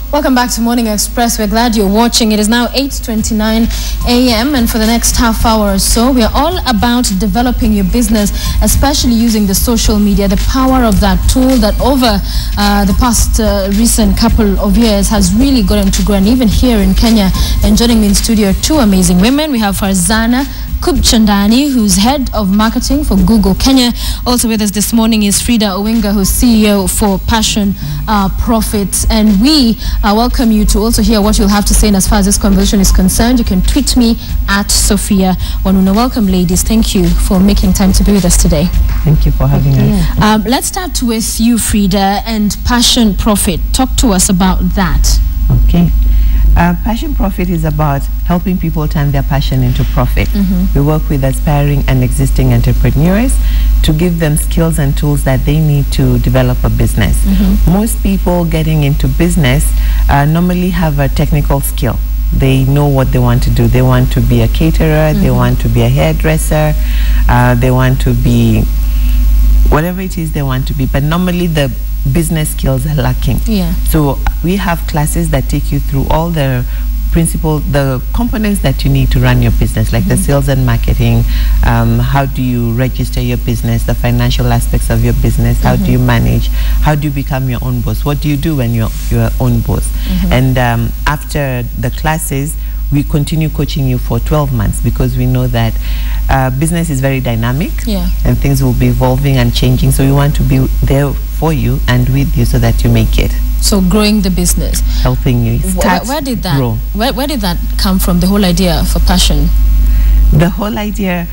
Welcome back to Morning Express. We're glad you're watching. It is now 8:29 a.m. and for the next half hour or so, we are all about developing your business, especially using the social media, the power of that tool that over the past recent couple of years has really gotten to grow. And even here in Kenya, and joining me in studio, two amazing women. We have Farzana Kubchandani, who's head of marketing for Google Kenya. Also with us this morning is Frida Owinga, who's CEO for Passion Profits. And we welcome you to also hear what you'll have to say. And as far as this conversation is concerned, you can tweet me at Sophia Wanuna. Welcome, ladies. Thank you for making time to be with us today. Thank you for having us. Let's start with you, Frida, and Passion Profit. Talk to us about that. Okay. Passion Profit is about helping people turn their passion into profit. We work with aspiring and existing entrepreneurs to give them skills and tools that they need to develop a business. Most people getting into business normally have a technical skill. They know what they want to do. They want to be a caterer, they want to be a hairdresser, they want to be whatever it is they want to be. But normally the business skills are lacking. So we have classes that take you through all the the components that you need to run your business, like the sales and marketing, how do you register your business, the financial aspects of your business, how do you manage, how do you become your own boss, what do you do when you're your own boss. And after the classes, we continue coaching you for 12 months because we know that business is very dynamic and things will be evolving and changing. So we want to be there for you and with you so that you make it. So growing the business. Helping you start, where did that grow. Where did that come from, the whole idea for Passion? The whole idea,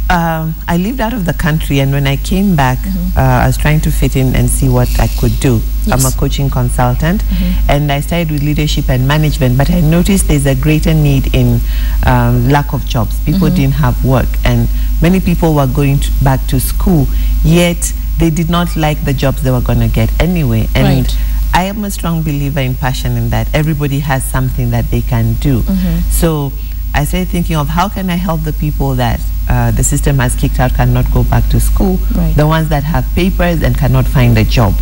I lived out of the country, and when I came back, I was trying to fit in and see what I could do. I'm a coaching consultant, and I started with leadership and management, but I noticed there's a greater need in lack of jobs. People didn't have work, and many people were going back to school, yet they did not like the jobs they were going to get anyway. And I am a strong believer in passion, in that everybody has something that they can do. So I started thinking of how can I help the people that the system has kicked out, cannot go back to school, the ones that have papers and cannot find a job.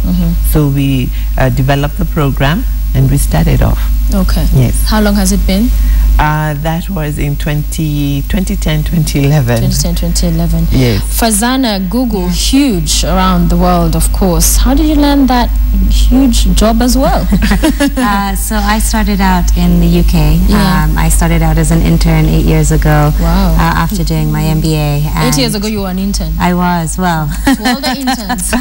So we developed the program and we started off. Okay. Yes. How long has it been? That was in 2010, 2011. 2010, 2011. Yes. Farzana, Google, huge around the world, of course. How did you land that huge job as well? So I started out in the UK. I started out as an intern 8 years ago. Wow. After doing my MBA. 8 years ago, you were an intern. I was, well. To all the interns.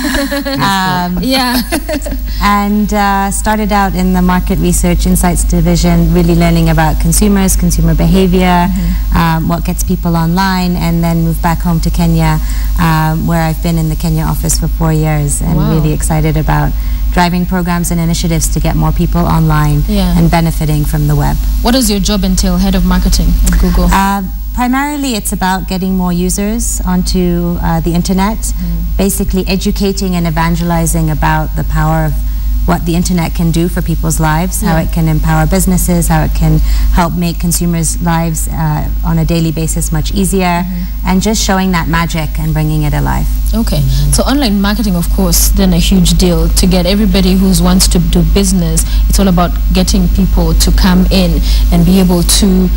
And started out in the market research insights division, really learning about consumers, consumer behavior, what gets people online, and then moved back home to Kenya, where I've been in the Kenya office for 4 years, and really excited about driving programs and initiatives to get more people online and benefiting from the web. What does your job entail, head of marketing at Google? Primarily, it's about getting more users onto the internet, basically educating and evangelizing about the power of what the internet can do for people's lives, how it can empower businesses, how it can help make consumers' lives on a daily basis much easier, and just showing that magic and bringing it alive. Okay, so online marketing, of course, then a huge deal to get everybody who wants to do business. It's all about getting people to come in and be able to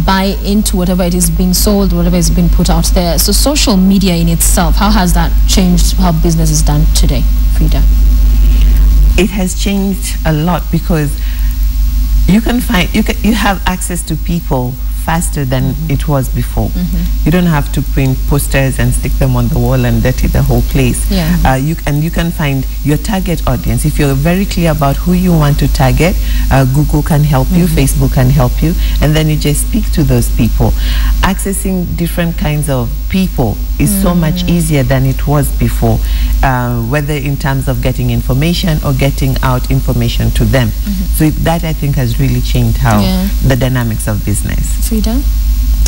buy into whatever it is being sold, whatever is being put out there. So social media in itself, how has that changed how business is done today, Frida? It has changed a lot because you can find, you have access to people faster than it was before. You don't have to print posters and stick them on the wall and dirty the whole place. You can find your target audience. If you're very clear about who you want to target, Google can help you, Facebook can help you, and then you just speak to those people. Accessing different kinds of people is so much easier than it was before, whether in terms of getting information or getting out information to them. So that, I think, has really changed how the dynamics of business. Frida?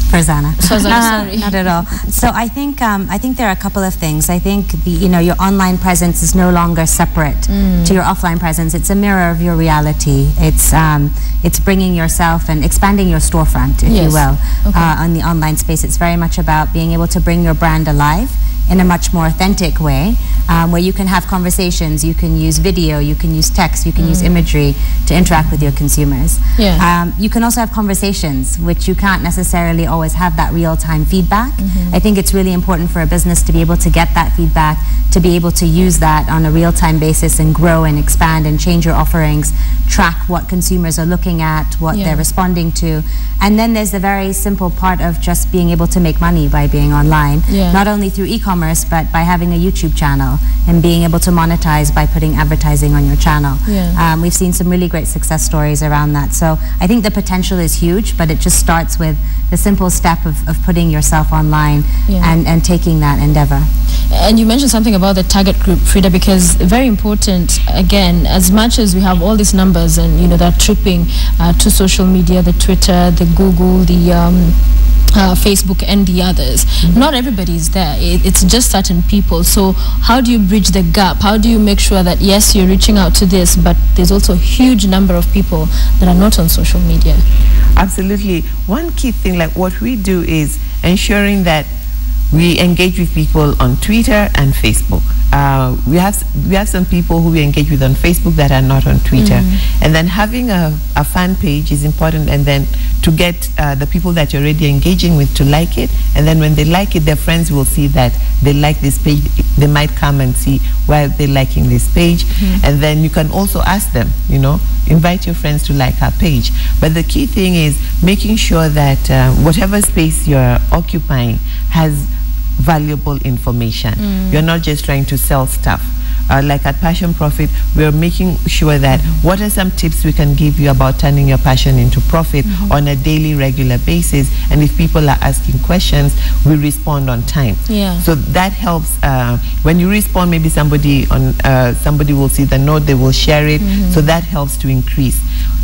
Farzana. Sorry. Not at all. So I think there are a couple of things. I think your online presence is no longer separate to your offline presence. It's a mirror of your reality. It's bringing yourself and expanding your storefront, if you will, on the online space. It's very much about being able to bring your brand alive in a much more authentic way, where you can have conversations, you can use video, you can use text, you can use imagery to interact with your consumers. Yeah. You can also have conversations, which you can't necessarily always have that real-time feedback. I think it's really important for a business to be able to get that feedback, to be able to use that on a real-time basis and grow and expand and change your offerings, track what consumers are looking at, what they're responding to. And then there's the very simple part of just being able to make money by being online, not only through e-commerce, but by having a YouTube channel and being able to monetize by putting advertising on your channel. We've seen some really great success stories around that. So I think the potential is huge, but it just starts with the simple step of putting yourself online and taking that endeavor. And you mentioned something about the target group, Frida, because very important, again, as much as we have all these numbers and, you know, they're tripping to social media, the Twitter, the Google, the Facebook and the others. Not everybody is there. It's just certain people. So how do you bridge the gap? How do you make sure that, yes, you're reaching out to this, but there's also a huge number of people that are not on social media? Absolutely. One key thing, like what we do, is ensuring that we engage with people on Twitter and Facebook. We have some people who we engage with on Facebook that are not on Twitter. And then having a fan page is important, and then to get the people that you're already engaging with to like it. And then when they like it, their friends will see that they like this page. They might come and see why they're liking this page. And then you can also ask them, you know, invite your friends to like our page. But the key thing is making sure that whatever space you're occupying has valuable information. You're not just trying to sell stuff. Like at Passion Profit, we're making sure that what are some tips we can give you about turning your passion into profit on a daily, regular basis. And if people are asking questions, we respond on time. So that helps. When you respond, maybe somebody will see the note, they will share it. So that helps to increase.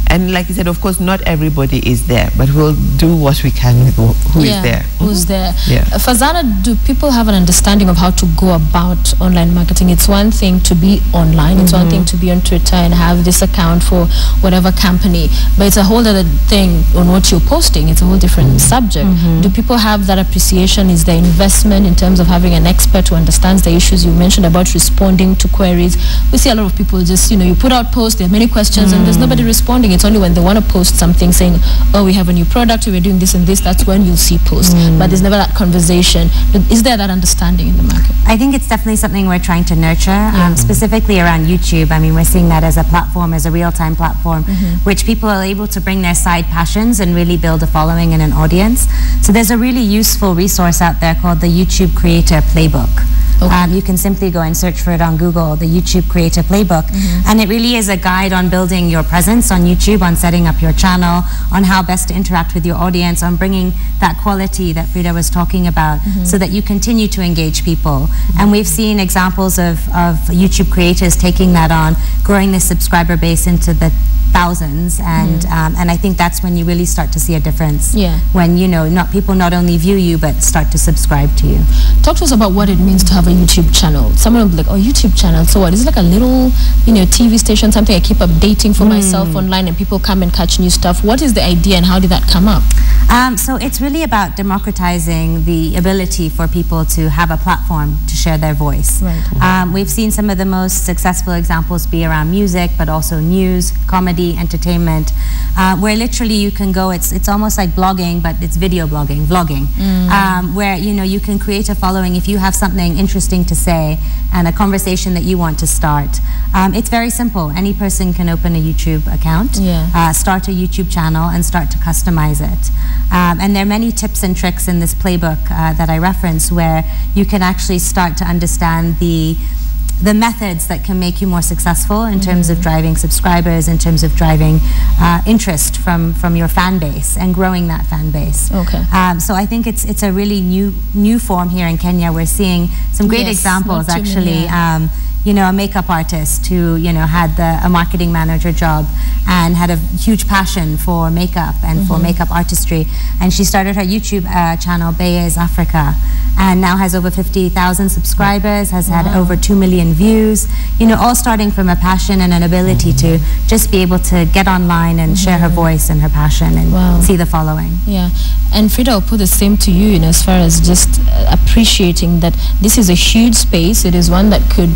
And like you said, of course, not everybody is there, but we'll do what we can with who is there. Who's there? Yeah. Fazana, do people have an understanding of how to go about online marketing? It's one thing to be online, it's one thing to be on Twitter and have this account for whatever company, but it's a whole other thing on what you're posting. It's a whole different subject. Do people have that appreciation? Is there investment in terms of having an expert who understands the issues? You mentioned about responding to queries. We see a lot of people just, you know, you put out posts, there are many questions and there's nobody responding. It's only when they want to post something saying, oh, we have a new product, we're doing this and this, that's when you'll see posts. But there's never that conversation. Is there that understanding in the market? I think it's definitely something we're trying to nurture, specifically around YouTube. I mean, we're seeing that as a platform, as a real-time platform, which people are able to bring their side passions and really build a following and an audience. So there's a really useful resource out there called the YouTube Creator Playbook. You can simply go and search for it on Google, the YouTube Creator Playbook. And it really is a guide on building your presence on YouTube, on setting up your channel, on how best to interact with your audience, on bringing that quality that Frida was talking about, so that you continue to engage people. And we've seen examples of YouTube creators taking that on, growing the subscriber base into the thousands, and I think that's when you really start to see a difference. When, you know, people not only view you but start to subscribe to you. Talk to us about what it means to have a YouTube channel. Someone will be like, oh, YouTube channel, so what? Is it like a little, you know, TV station, something I keep updating for myself online and people come and catch new stuff? What is the idea and how did that come up? So it's really about democratizing the ability for people to have a platform to share their voice. We've seen some of the most successful examples be around music, but also news, comedy, entertainment, where literally you can go, it's almost like blogging, but it's video blogging, vlogging, where, you know, you can create a following if you have something interesting to say and a conversation that you want to start. It's very simple. Any person can open a YouTube account, start a YouTube channel and start to customize it. And there are many tips and tricks in this playbook that I reference, where you can actually start to understand the methods that can make you more successful in terms of driving subscribers, in terms of driving interest from your fan base and growing that fan base. So I think it's a really new form here in Kenya. We're seeing some great examples actually. you know, a makeup artist who, you know, had a marketing manager job and had a huge passion for makeup and for makeup artistry. And she started her YouTube channel, Bayes Africa, and now has over 50,000 subscribers, has had over 2 million views, you know, all starting from a passion and an ability to just be able to get online and share her voice and her passion and see the following. Yeah. And Frida, I'll put the same to you, as far as just appreciating that this is a huge space. It is one that could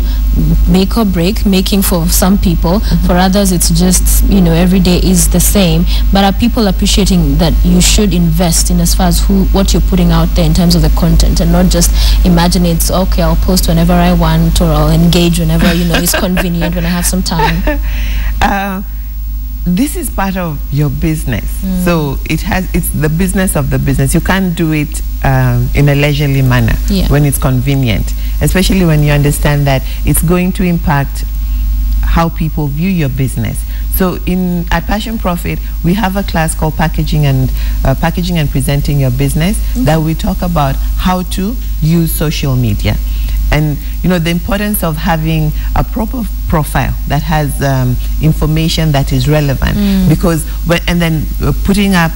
make or break, making for some people. For others, it's just, every day is the same. But are people appreciating that you should invest in as far as what you're putting out there in terms of the content, and not just imagine it's okay, I'll post whenever I want, or I'll engage whenever, it's convenient when I have some time? This is part of your business. So it's the business of the business. You can't do it in a leisurely manner when it's convenient, especially when you understand that it's going to impact how people view your business. So at Passion Profit, we have a class called Packaging and Presenting Your Business that we talk about how to use social media. And the importance of having a proper profile that has information that is relevant, because and then putting up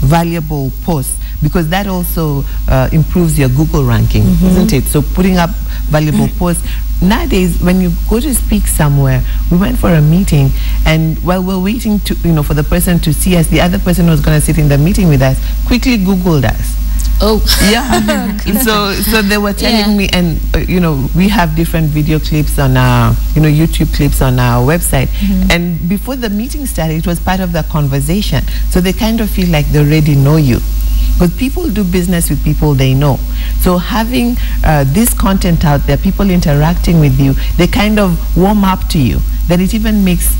valuable posts, because that also improves your Google ranking, isn't it? So putting up valuable posts. Nowadays, when you go to speak somewhere, we went for a meeting, and while we're waiting to for the person to see us, the other person who was going to sit in the meeting with us quickly Googled us. Oh, yeah. So they were telling me, and we have different video clips on our YouTube clips on our website, and before the meeting started, it was part of the conversation. So they kind of feel like they already know you, because people do business with people they know. So having this content out there, people interacting with you, they kind of warm up to you. Then it even makes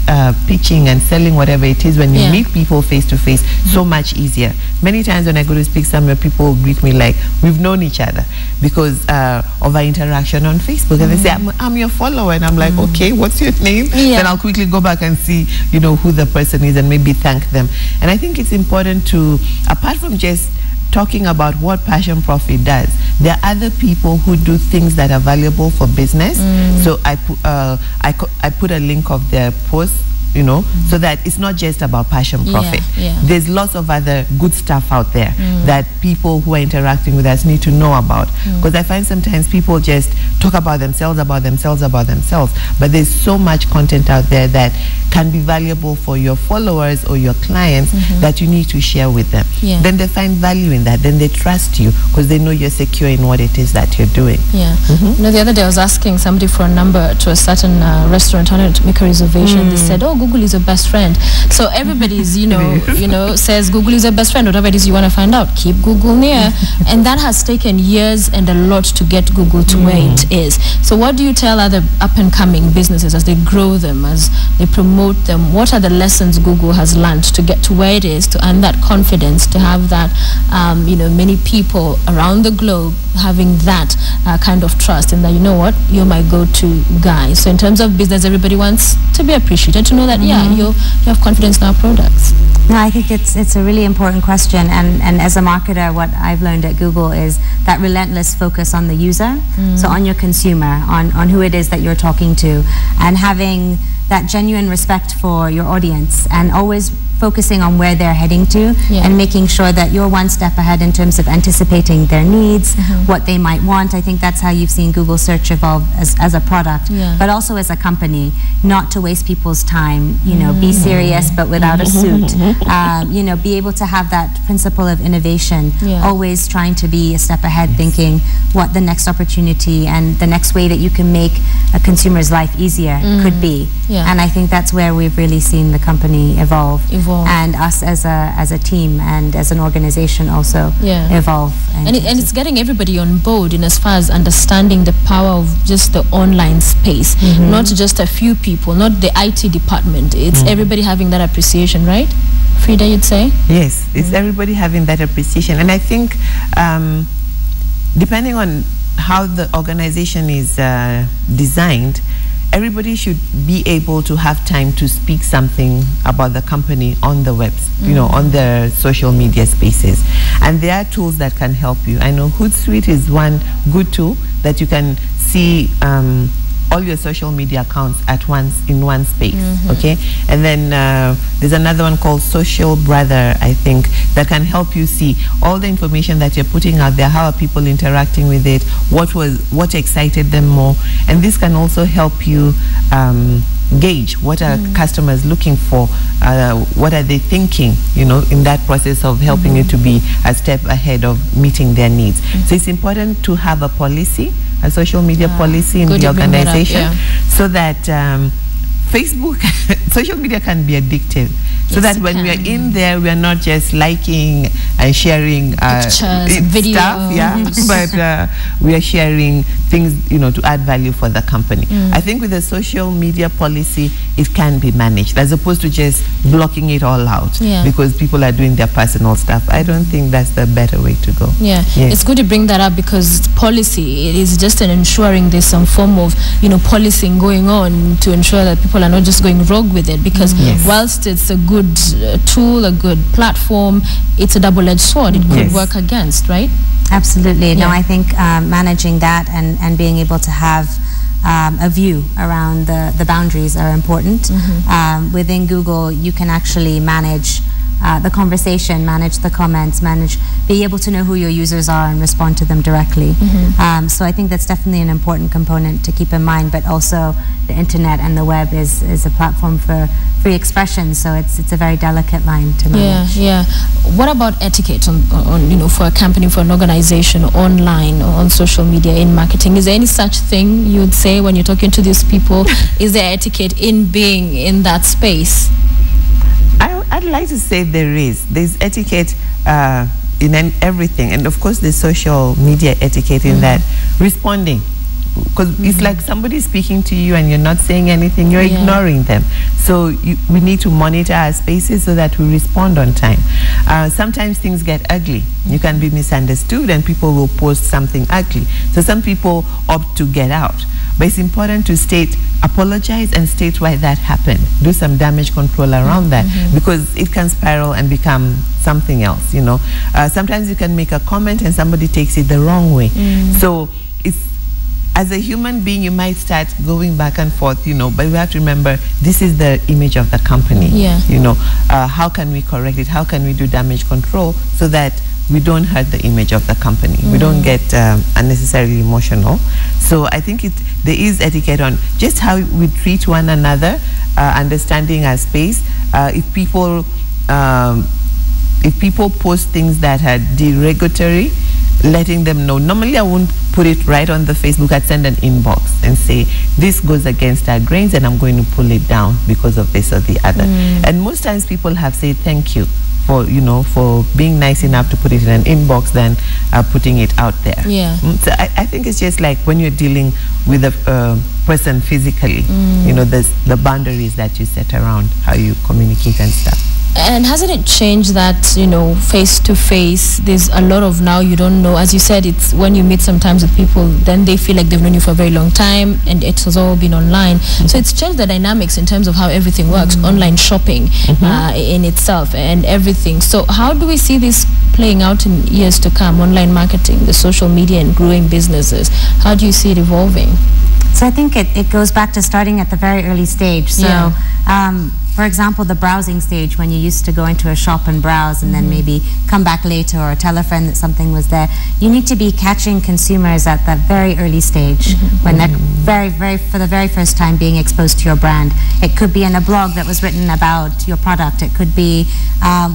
pitching and selling whatever it is when you meet people face to face so much easier. Many times when I go to speak somewhere, people greet me like we've known each other because of our interaction on Facebook. And they say, I'm your follower. And I'm like, okay, what's your name? Then I'll quickly go back and see, who the person is and maybe thank them. And I think it's important to, apart from just talking about what Passion Profit does, there are other people who do things that are valuable for business. So I put a link of their post, so that it's not just about Passion Profit. There's lots of other good stuff out there that people who are interacting with us need to know about. Because I find sometimes people just talk about themselves, but there's so much content out there that can be valuable for your followers or your clients that you need to share with them. Then they find value in that. Then they trust you because they know you're secure in what it is that you're doing. The other day I was asking somebody for a number to a certain restaurant. I wanted to make a reservation. They said, oh, Google is your best friend. So everybody's, says Google is your best friend. Whatever it is you want to find out, keep Google near. And that has taken years and a lot to get Google to where it is. So what do you tell other up-and-coming businesses as they grow them, as they promote them? What are the lessons Google has learned to get to where it is, to earn that confidence, to have that, many people around the globe having that kind of trust, and that, you're my go-to guy. So in terms of business, everybody wants to be appreciated, to know that, you have confidence in our products. No, I think it's a really important question, and as a marketer, what I've learned at Google is that relentless focus on the user, so on your consumer, on who it is that you're talking to, and having that genuine respect for your audience, and always focusing on where they're heading to, and making sure that you're one step ahead in terms of anticipating their needs, what they might want. I think that's how you've seen Google Search evolve as a product, but also as a company, not to waste people's time, be serious but without a suit, be able to have that principle of innovation, always trying to be a step ahead, thinking what the next opportunity and the next way that you can make a consumer's life easier could be. And I think that's where we've really seen the company evolve. And us as a team and as an organization also evolve. And it's getting everybody on board in as far as understanding the power of just the online space, not just a few people, not the IT department. It's everybody having that appreciation, right? Frida, you'd say? Yes, it's everybody having that appreciation. And I think depending on how the organization is designed, everybody should be able to have time to speak something about the company on the webs, on the social media spaces. And there are tools that can help you. I know Hootsuite is one good tool that you can see all your social media accounts at once in one space. Okay, and then there's another one called Social Brother, I think, that can help you see all the information that you're putting out there. How are people interacting with it? What excited them more? And this can also help you gauge what are customers looking for, what are they thinking, you know, in that process of helping you to be a step ahead of meeting their needs. So it's important to have a policy, a social media policy in the organization, so that Facebook, social media can be addictive. So that when we are in there, we are not just liking and sharing pictures, videos, stuff, but we are sharing things, you know, to add value for the company. I think with the social media policy, it can be managed as opposed to just blocking it all out because people are doing their personal stuff. I don't think that's the better way to go. It's good to bring that up because policy, it is just an ensuring there's some form of, you know, policing going on to ensure that people are not just going rogue with it, because whilst it's a good tool, a good platform, it's a double-edged sword. It could work against, right? Absolutely. No, I think managing that and being able to have a view around the boundaries are important. Within Google, you can actually manage the conversation, manage the comments, be able to know who your users are and respond to them directly. So I think that's definitely an important component to keep in mind, but also the internet and the web is a platform for free expression, so it's a very delicate line to manage. What about etiquette on you know, for a company, for an organization, online or on social media, in marketing? Is there any such thing you would say when you're talking to these people? Is there etiquette in being in that space? I'd like to say there's etiquette in everything, and of course there's social media etiquette in that responding, because it's like somebody speaking to you and you're not saying anything, you're ignoring them. So we need to monitor our spaces so that we respond on time. Sometimes things get ugly. You can be misunderstood and people will post something ugly. So some people opt to get out. But it's important to apologize and state why that happened. Do some damage control around that, because it can spiral and become something else, you know. Sometimes you can make a comment and somebody takes it the wrong way. So as a human being, you might start going back and forth, you know, but we have to remember this is the image of the company. You know, how can we correct it? How can we do damage control so that we don't hurt the image of the company? We don't get unnecessarily emotional. So I think there is etiquette on just how we treat one another, understanding our space. If people post things that are derogatory, letting them know. Normally I won't put it right on the Facebook. I'd send an inbox and say, this goes against our grains and I'm going to pull it down because of this or the other. And most times people have said thank you for, you know, for being nice enough to put it in an inbox than putting it out there. So I think it's just like when you're dealing with a person physically, you know, there's the boundaries that you set around how you communicate and stuff. And hasn't it changed that, you know, face to face, there's a lot of now you don't know, as you said, it's when you meet sometimes with people, then they feel like they've known you for a very long time and it has all been online. So it's changed the dynamics in terms of how everything works, online shopping in itself and everything. So how do we see this playing out in years to come, online marketing, the social media and growing businesses? How do you see it evolving? So I think it goes back to starting at the very early stage. So for example, the browsing stage, when you used to go into a shop and browse and then maybe come back later or tell a friend that something was there. You need to be catching consumers at that very early stage when they're for the very first time being exposed to your brand. It could be in a blog that was written about your product. It could be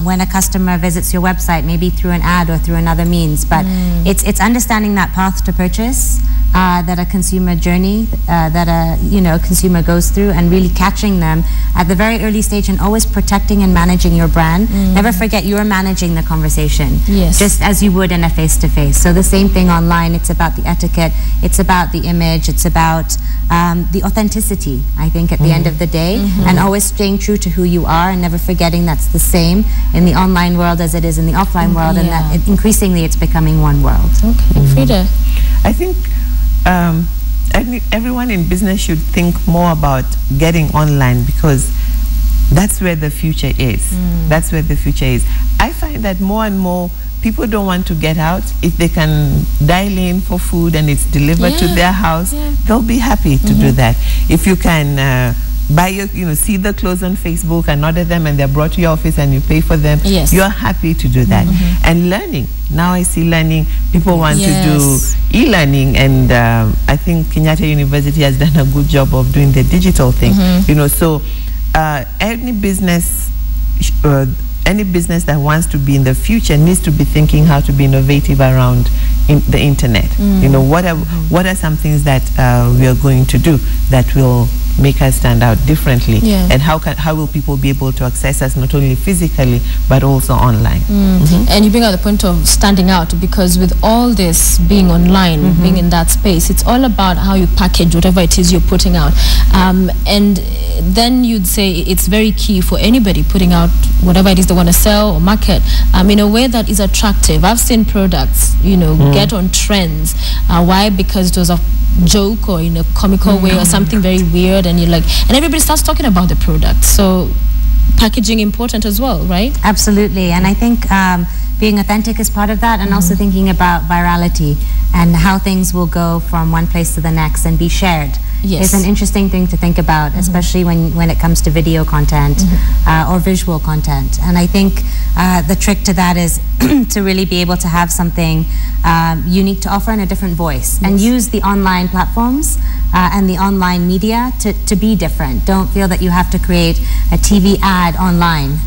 when a customer visits your website, maybe through an ad or through another means. But it's understanding that path to purchase, that a consumer journey, that a consumer goes through, and really catching them at the very early stage and always protecting and managing your brand. Never forget you're managing the conversation, just as you would in a face-to-face. So the same thing online. It's about the etiquette, it's about the image, it's about the authenticity, I think, at the end of the day, and always staying true to who you are and never forgetting that's the same in the online world as it is in the offline world, and that increasingly it's becoming one world. Okay, Frida. I think everyone in business should think more about getting online, because that's where the future is. That's where the future is. I find that more and more people don't want to get out. If they can dial in for food and it's delivered to their house, they'll be happy to do that. If you can buy your, see the clothes on Facebook and order them and they're brought to your office and you pay for them, you're happy to do that. And learning. Now I see learning. People want to do e-learning, and I think Kenyatta University has done a good job of doing the digital thing. So any business that wants to be in the future needs to be thinking how to be innovative around the internet. What are some things that we are going to do that will make us stand out differently, and how will people be able to access us not only physically but also online. And you bring out the point of standing out, because with all this being online, being in that space, it's all about how you package whatever it is you're putting out, and then you'd say it's very key for anybody putting out whatever it is they want to sell or market in a way that is attractive. I've seen products get on trends. Why? Because it was a joke or in a comical way or something very weird, and and everybody starts talking about the product. So packaging important as well, right? Absolutely. And I think being authentic is part of that, and also thinking about virality and how things will go from one place to the next and be shared. It's an interesting thing to think about, especially when it comes to video content or visual content. And I think the trick to that is to really be able to have something unique to offer in a different voice, and use the online platforms and the online media to be different. Don't feel that you have to create a TV ad online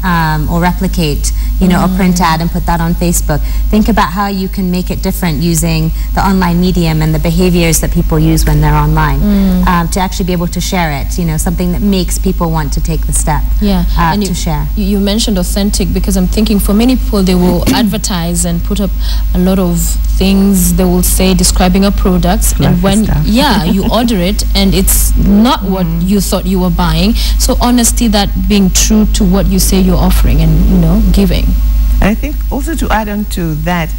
or replicate a print ad and put that on Facebook. Think about how you can make it different using the online medium and the behaviors that people use when they're online. To actually be able to share it, something that makes people want to take the step and to share. You mentioned authentic, because I'm thinking for many people, they will advertise and put up a lot of things. They will say describing a product, and when you order it and it's not what you thought you were buying. So honesty, that being true to what you say you're offering and giving. And I think also to add on to that,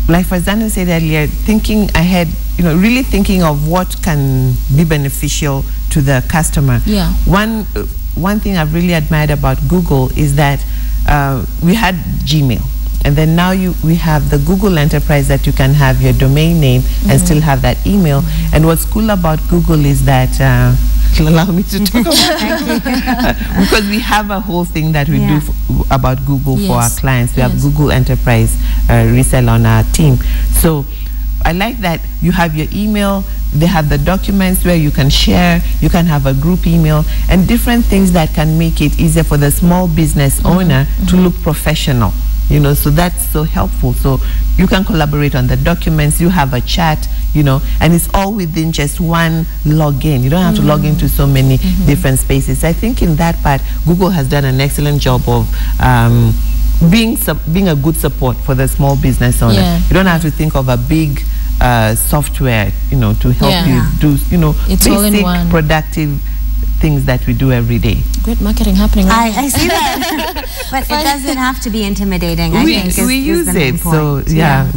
like Fazana said earlier, thinking ahead, really thinking of what can be beneficial to the customer. One thing I've really admired about Google is that we had Gmail, and then now we have the Google Enterprise, that you can have your domain name and still have that email. And what's cool about Google is that allow me to talk about because we have a whole thing that we do about Google for our clients. We have Google Enterprise resell on our team. So I like that you have your email, they have the documents where you can share, you can have a group email, and different things that can make it easier for the small business owner to look professional. So that's so helpful. So you can collaborate on the documents, you have a chat, and it's all within just one login. You don't have to log into so many different spaces. I think in that part, Google has done an excellent job of being a good support for the small business owner. You don't have to think of a big software, to help you do, it's basic all in one. Productive things that we do every day. Great marketing happening. I see that. But it doesn't have to be intimidating. We use it. So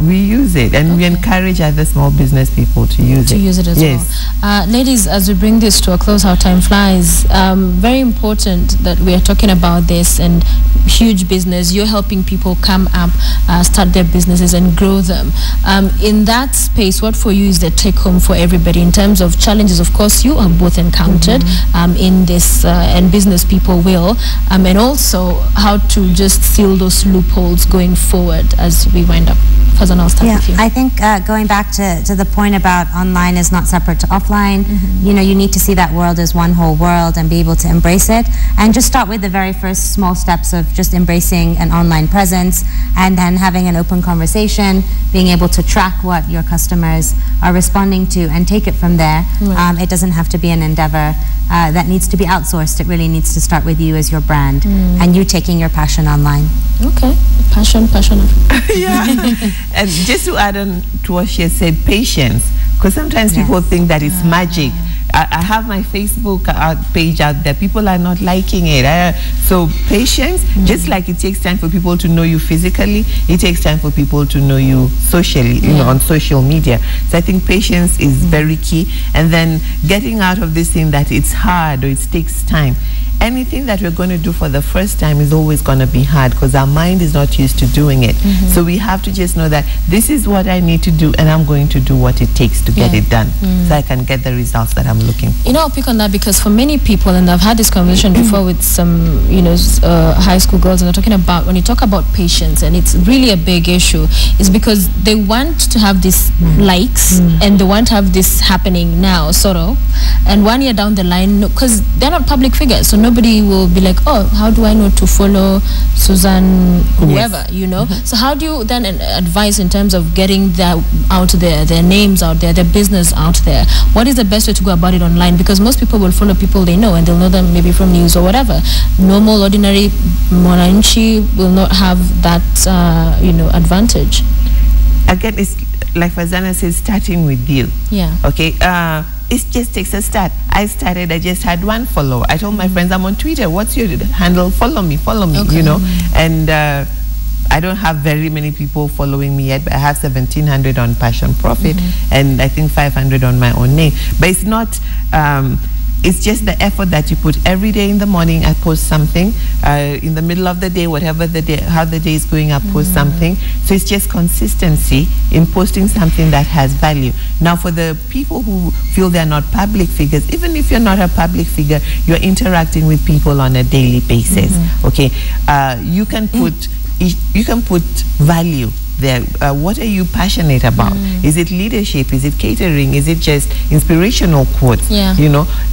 we use it, and we encourage other small business people to use it. To use it as well. Ladies, as we bring this to a close, how time flies. Very important that we are talking about this, and huge business. You're helping people come up, start their businesses and grow them. In that space, what for you is the take home for everybody in terms of challenges? Of course, you have both encountered in this, and business people will, and also how to just seal those loopholes going forward as we wind up. Fazana, I'll start with you. I think going back to the point about online is not separate to offline. You need to see that world as one whole world and be able to embrace it, and just start with the very first small steps of just embracing an online presence, and then having an open conversation, being able to track what your customers are responding to and take it from there. It doesn't have to be an endeavor that needs to be outsourced. It really needs to start with you as your brand and you taking your passion online. Okay, passion. And just to add on to what she has said, patience, because sometimes people think that it's magic. I have my Facebook page out there. People are not liking it. So patience, just like it takes time for people to know you physically, it takes time for people to know you socially, on social media. So I think patience is very key. And then getting out of this thing that it's hard or it takes time. anything that we're going to do for the first time is always going to be hard because our mind is not used to doing it. So we have to just know that this is what I need to do, and I'm going to do what it takes to get it done, so I can get the results that I'm looking for. You know, I'll pick on that because for many people, and I've had this conversation before with some, high school girls, and they're talking about, when you talk about patience, and it's really a big issue, is because they want to have these likes and they want to have this happening now, sort of, and 1 year down the line, because they're not public figures, so nobody will be like, oh, how do I know to follow Susan, whoever, So how do you then advise in terms of getting that out there, their names out there, their business out there? What is the best way to go about it online? Because most people will follow people they know, and they'll know them maybe from news or whatever. Normal, ordinary Mwananchi will not have that, advantage. Again, it's like Fazana says, starting with you. Yeah. Okay. It just takes a start. I started, I just had 1 follower. I told my friends, I'm on Twitter. What's your handle? Follow me, okay. And I don't have very many people following me yet, but I have 1,700 on Passion Profit and I think 500 on my own name. But it's not, it's just the effort that you put every day. In the morning, I post something. In the middle of the day, whatever the day, how the day is going, I post something. So it's just consistency in posting something that has value. Now, for the people who feel they're not public figures, even if you're not a public figure, you're interacting with people on a daily basis. Okay, you can put value there. What are you passionate about? Is it leadership? Is it catering? Is it just inspirational quotes?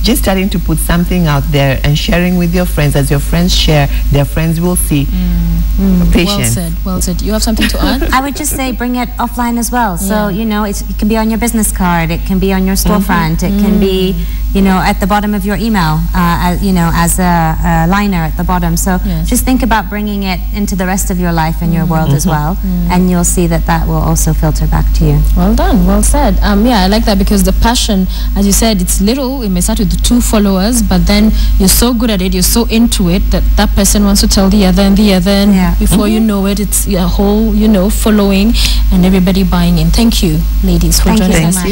Just starting to put something out there and sharing with your friends. As your friends share, their friends will see. Patience. Well said. You have something to add? I would just say bring it offline as well. So, it can be on your business card, it can be on your storefront, it can be, at the bottom of your email, as a liner at the bottom. So just think about bringing it into the rest of your life and your world as well. And you'll see that will also filter back to you. Well done, well said. I like that because the passion, as you said, it's little. It may start with 2 followers, but then you're so good at it, you're so into it that person wants to tell the other and the other, and before you know it, it's a whole, following and everybody buying in. Thank you, ladies, for joining us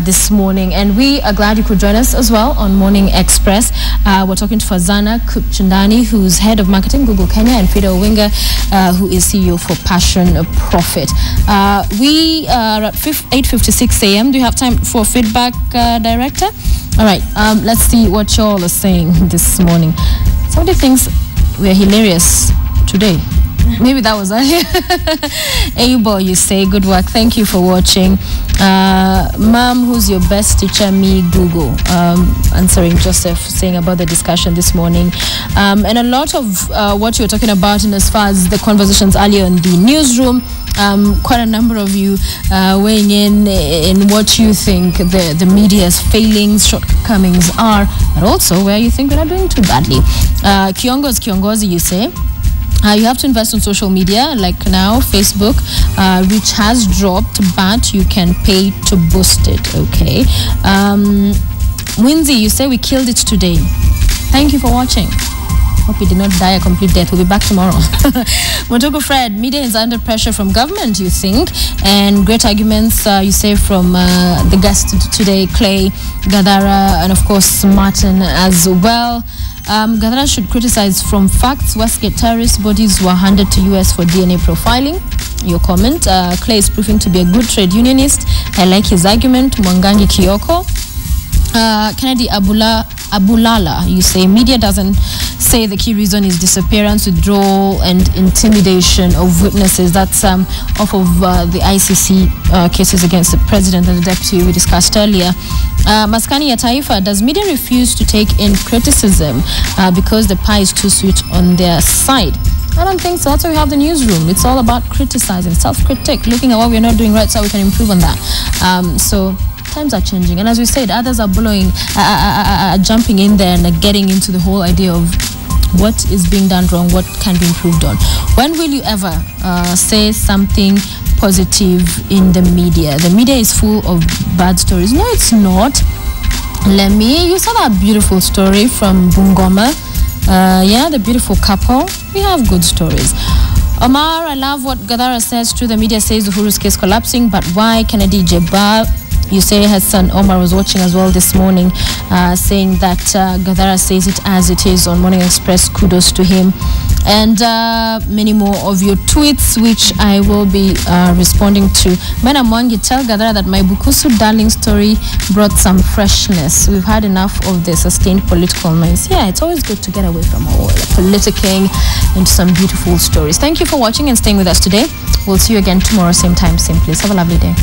this morning. And we are glad you could join us as well on Morning Express. We're talking to Fazana Kupchundani, who's head of marketing, Google Kenya, and Frida Owinga, who is CEO for Passion Profit. We are at 8:56 a.m. Do you have time for feedback, Director? All right, let's see what y'all are saying this morning. Somebody thinks we're hilarious today. Maybe that was earlier. Abo, you say, good work. Thank you for watching. Mom, who's your best teacher? Me, Google. Answering Joseph, saying about the discussion this morning. And a lot of what you're talking about in as far as the conversations earlier in the newsroom, quite a number of you weighing in what you think the media's failings, shortcomings are, but also where you think we're not doing too badly. Kiongozi, you say. You have to invest on social media, like now Facebook, which has dropped, but you can pay to boost it. Okay. Winzy, you say we killed it today. Thank you for watching. Hope you did not die a complete death. We'll be back tomorrow. Motogo Fred, media is under pressure from government, you think, and great arguments, you say, from the guest today, Clay, Gadara, and of course Martin as well. Gadara should criticize from facts. Westgate terrorist bodies were handed to US for DNA profiling. Your comment. Clay is proving to be a good trade unionist. I like his argument. Mwangangi Kioko. Kennedy Abulala, you say media doesn't say the key reason is disappearance, withdrawal, and intimidation of witnesses. That's off of the ICC cases against the president and the deputy we discussed earlier. Maskani ya Taifa, does media refuse to take in criticism because the pie is too sweet on their side? I don't think so. That's why we have the newsroom. It's all about criticizing, self-critic, looking at what we're not doing right so we can improve on that. So times are changing, and as we said, others are jumping in there and getting into the whole idea of what is being done wrong, what can be improved on. When will you ever say something positive in the media? The media is full of bad stories. No, it's not. You saw that beautiful story from Bungoma. The beautiful couple. We have good stories. Omar, I love what Gadara says. True, the media says Uhuru's case collapsing, but why? Kennedy Jebal You say Hassan Omar was watching as well this morning, saying that Gadara says it as it is on Morning Express. Kudos to him. And many more of your tweets, which I will be responding to. Mena Mwangi, tell Gadara that my Bukusu darling story brought some freshness. We've had enough of the sustained political noise. Yeah, it's always good to get away from all the politicking and some beautiful stories. Thank you for watching and staying with us today. We'll see you again tomorrow, same time, same place. Have a lovely day.